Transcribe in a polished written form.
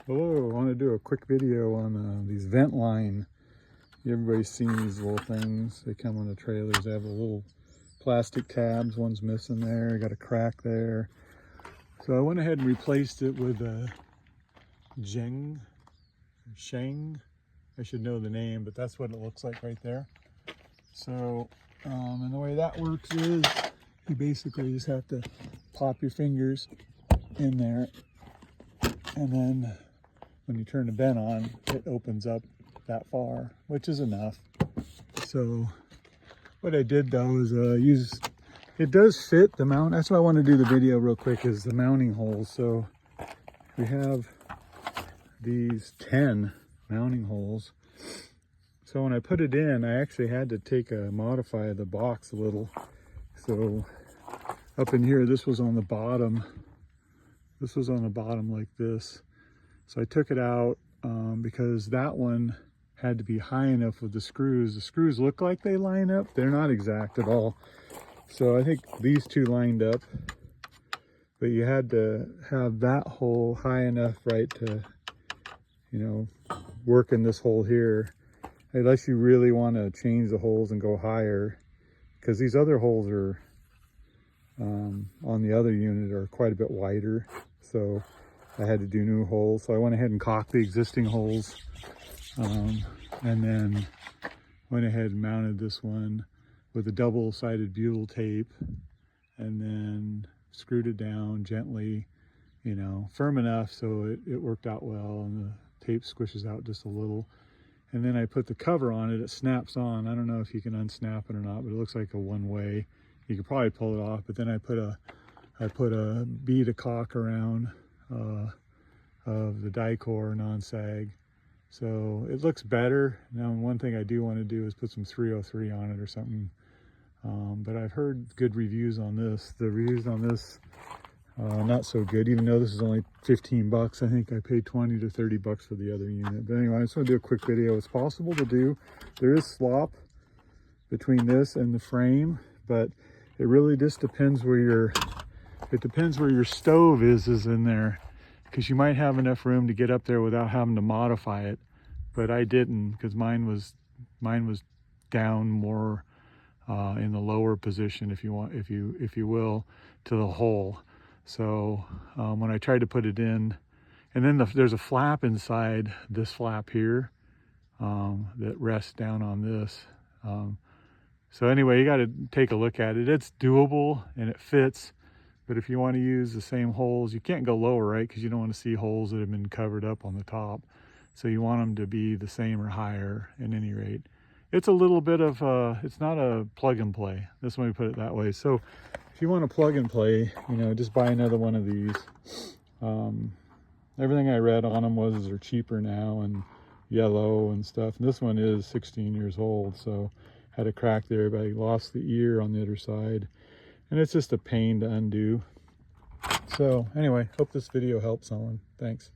Hello, I want to do a quick video on these Ventline. Everybody's seen these little things. They come on the trailers. They have the little plastic tabs. One's missing there. Got a crack there. So I went ahead and replaced it with a Sheng. I should know the name, but that's what it looks like right there. So, and the way that works is you basically just have to pop your fingers in there, and then when you turn the vent on, it opens up that far, which is enough. So what I did though is it does fit the mount. That's why I want to do the video real quick, is the mounting holes. So we have these 10 mounting holes. So when I put it in, I actually had to modify the box a little. So up in here, this was on the bottom. This was on the bottom like this. So I took it out because that one had to be high enough with the screws. The screws look like they line up. They're not exact at all. So I think these two lined up, but you had to have that hole high enough, right, to, you know, work in this hole here. Unless you really want to change the holes and go higher, because these other holes are on the other unit are quite a bit wider. So I had to do new holes. So I went ahead and caulked the existing holes, and then went ahead and mounted this one with a double-sided butyl tape, and then screwed it down gently, you know, firm enough so it worked out well, and the tape squishes out just a little. And then I put the cover on it. It snaps on. I don't know if you can unsnap it or not, but it looks like a one-way. You could probably pull it off, but then I put a bead of caulk around of the die-core non-sag, so it looks better. Now, one thing I do want to do is put some 303 on it or something, but I've heard good reviews on this. The reviews on this, not so good, even though this is only 15 bucks. I think I paid 20 to 30 bucks for the other unit. But anyway, I just want to do a quick video. It's possible to do. There is slop between this and the frame, but it really just depends where your stove is in there, because you might have enough room to get up there without having to modify it. But I didn't, because mine was down more in the lower position, if you will, to the hole. So when I tried to put it in, and then there's a flap inside this flap here that rests down on this. So anyway, you got to take a look at it. It's doable and it fits, but if you want to use the same holes, you can't go lower, right? Because you don't want to see holes that have been covered up on the top. So you want them to be the same or higher at any rate. It's a little bit of it's not a plug and play. That's why we put it that way. So if you want to plug and play, you know, just buy another one of these. Everything I read on them was they're cheaper now and yellow and stuff. And this one is 16 years old, so had a crack there, but I lost the ear on the other side, and it's just a pain to undo. So anyway, hope this video helps someone. Thanks.